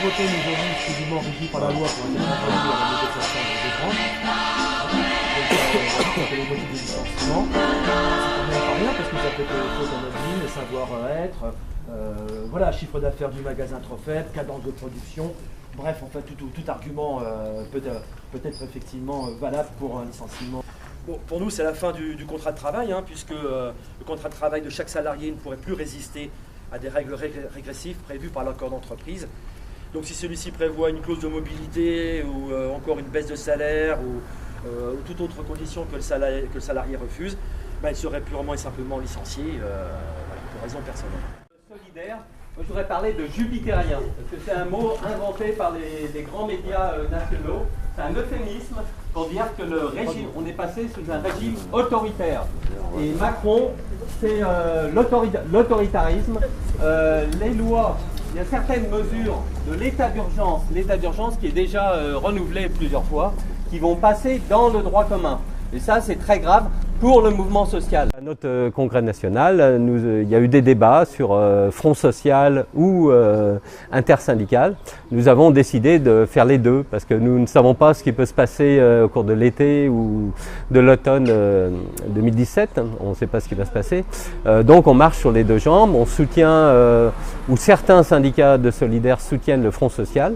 côté, nous avons exclusivement régi par la loi pour être accompagné à la négociation des branches. Donc, les motifs de licenciement. C'est quand même pas rien parce que ça peut être faute en admin, le savoir-être, voilà, chiffre d'affaires du magasin trop faible, cadence de production. Bref, en fait, tout argument peut être effectivement valable pour un licenciement. Bon, pour nous, c'est la fin du contrat de travail, hein, puisque le contrat de travail de chaque salarié ne pourrait plus résister à des règles régressives prévues par l'accord d'entreprise. Donc si celui-ci prévoit une clause de mobilité ou encore une baisse de salaire ou toute autre condition que le salarié refuse, il serait purement et simplement licencié voilà, pour raison personnelle. Solidaire, moi, je voudrais parler de jupitérien, parce que c'est un mot inventé par les grands médias nationaux. C'est un euphémisme pour dire que le régime, on est passé sous un régime autoritaire. Et Macron, c'est l'autoritarisme. Les lois, il y a certaines mesures de l'état d'urgence qui est déjà renouvelé plusieurs fois, qui vont passer dans le droit commun. Et ça, c'est très grave pour le mouvement social. À notre congrès national, il y a eu des débats sur front social ou intersyndical. Nous avons décidé de faire les deux parce que nous ne savons pas ce qui peut se passer au cours de l'été ou de l'automne 2017. On ne sait pas ce qui va se passer. Donc on marche sur les deux jambes. On soutient, ou certains syndicats de solidaires soutiennent le front social.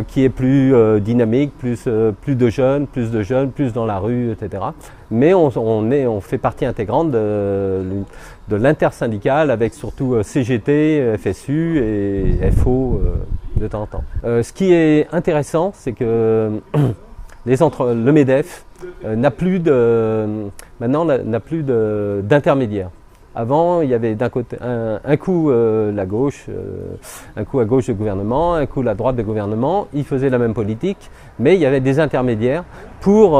Qui est plus dynamique, plus de jeunes, plus dans la rue, etc. Mais on fait partie intégrante de l'intersyndicale avec surtout CGT, FSU et FO de temps en temps. Ce qui est intéressant, c'est que le MEDEF maintenant n'a plus d'intermédiaire. Avant, il y avait d'un côté un coup la gauche, un coup à gauche du gouvernement, un coup la droite du gouvernement. Ils faisaient la même politique, mais il y avait des intermédiaires pour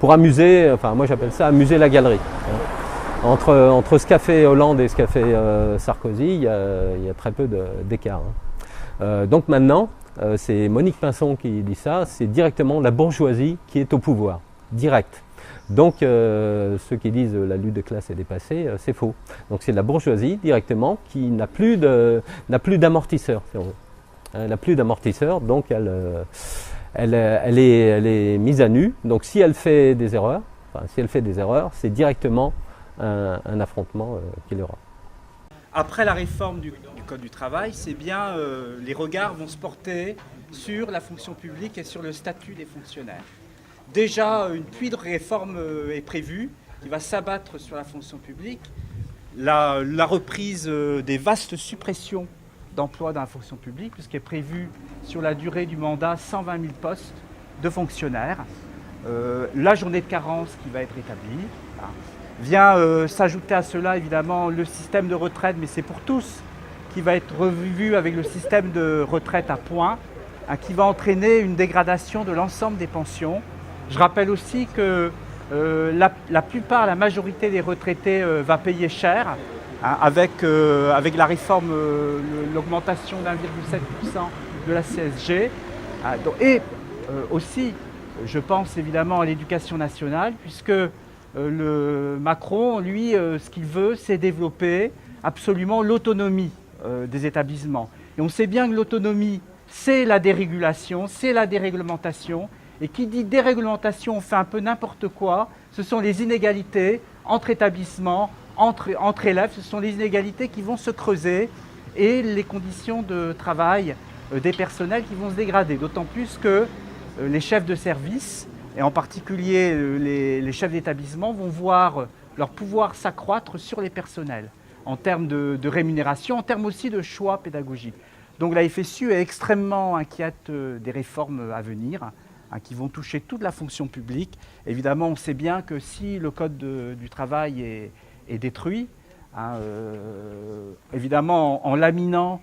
amuser, enfin moi j'appelle ça amuser la galerie. Entre ce qu'a fait Hollande et ce qu'a fait Sarkozy, il y a très peu d'écart. Donc maintenant, c'est Monique Pinson qui dit ça, c'est directement la bourgeoisie qui est au pouvoir, direct. Donc ceux qui disent la lutte de classe est dépassée, c'est faux. Donc c'est la bourgeoisie directement qui n'a plus d'amortisseur, si on veut. Elle n'a plus d'amortisseur, donc elle est mise à nu. Donc si elle fait des erreurs, c'est directement un affrontement qu'il y aura. Après la réforme du Code du travail, c'est bien les regards vont se porter sur la fonction publique et sur le statut des fonctionnaires. Déjà, une pluie de réforme est prévue qui va s'abattre sur la fonction publique. La reprise des vastes suppressions d'emplois dans la fonction publique, puisqu'il est prévu sur la durée du mandat 120 000 postes de fonctionnaires. La journée de carence qui va être établie. Vient s'ajouter à cela évidemment le système de retraite, mais c'est pour tous, qui va être revu avec le système de retraite à points, qui va entraîner une dégradation de l'ensemble des pensions. Je rappelle aussi que la majorité des retraités va payer cher avec la réforme, l'augmentation d'1,7% de la CSG. Et aussi, je pense évidemment à l'éducation nationale, puisque Macron, lui, ce qu'il veut, c'est développer absolument l'autonomie des établissements. Et on sait bien que l'autonomie, c'est la dérégulation, c'est la déréglementation. Et qui dit déréglementation, on fait un peu n'importe quoi, ce sont les inégalités entre établissements, entre élèves, ce sont les inégalités qui vont se creuser et les conditions de travail des personnels qui vont se dégrader. D'autant plus que les chefs de service, et en particulier les chefs d'établissement, vont voir leur pouvoir s'accroître sur les personnels, en termes de rémunération, en termes aussi de choix pédagogiques. Donc la FSU est extrêmement inquiète des réformes à venir, qui vont toucher toute la fonction publique. Évidemment, on sait bien que si le Code du travail est détruit, évidemment en laminant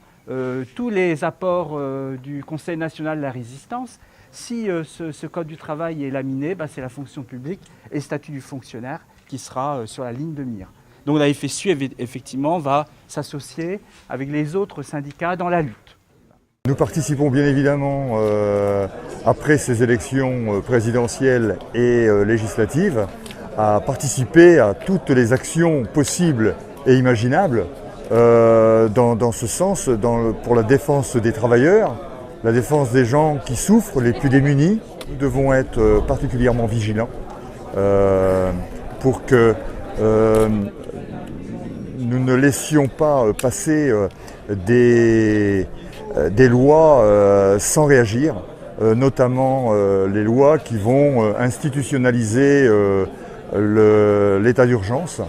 tous les apports du Conseil national de la résistance, si ce Code du travail est laminé, c'est la fonction publique et le statut du fonctionnaire qui sera sur la ligne de mire. Donc la FSU, effectivement, va s'associer avec les autres syndicats dans la lutte. Nous participons bien évidemment, après ces élections présidentielles et législatives, à participer à toutes les actions possibles et imaginables dans ce sens pour la défense des travailleurs, la défense des gens qui souffrent, les plus démunis. Nous devons être particulièrement vigilants pour que nous ne laissions pas passer des lois sans réagir, notamment les lois qui vont institutionnaliser l'état d'urgence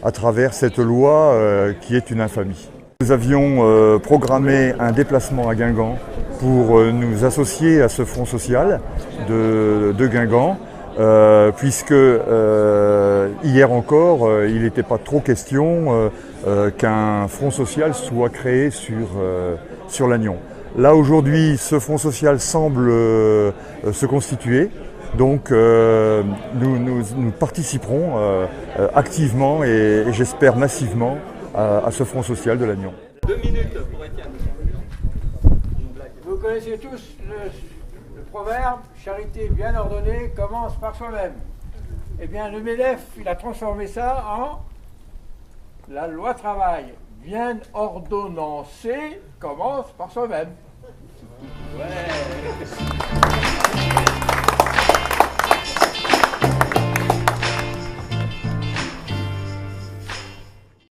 à travers cette loi qui est une infamie. Nous avions programmé un déplacement à Guingamp pour nous associer à ce front social de Guingamp, puisque hier encore, il n'était pas trop question qu'un front social soit créé sur Lannion. Là aujourd'hui, ce front social semble se constituer. Donc nous participerons activement et j'espère massivement à ce front social de Lannion. 2 minutes pour Étienne. Vous connaissez tous le proverbe « Charité bien ordonnée commence par soi-même ». Eh bien, le MEDEF, il a transformé ça en la loi travail bien ordonnancée commence par soi-même. Ouais.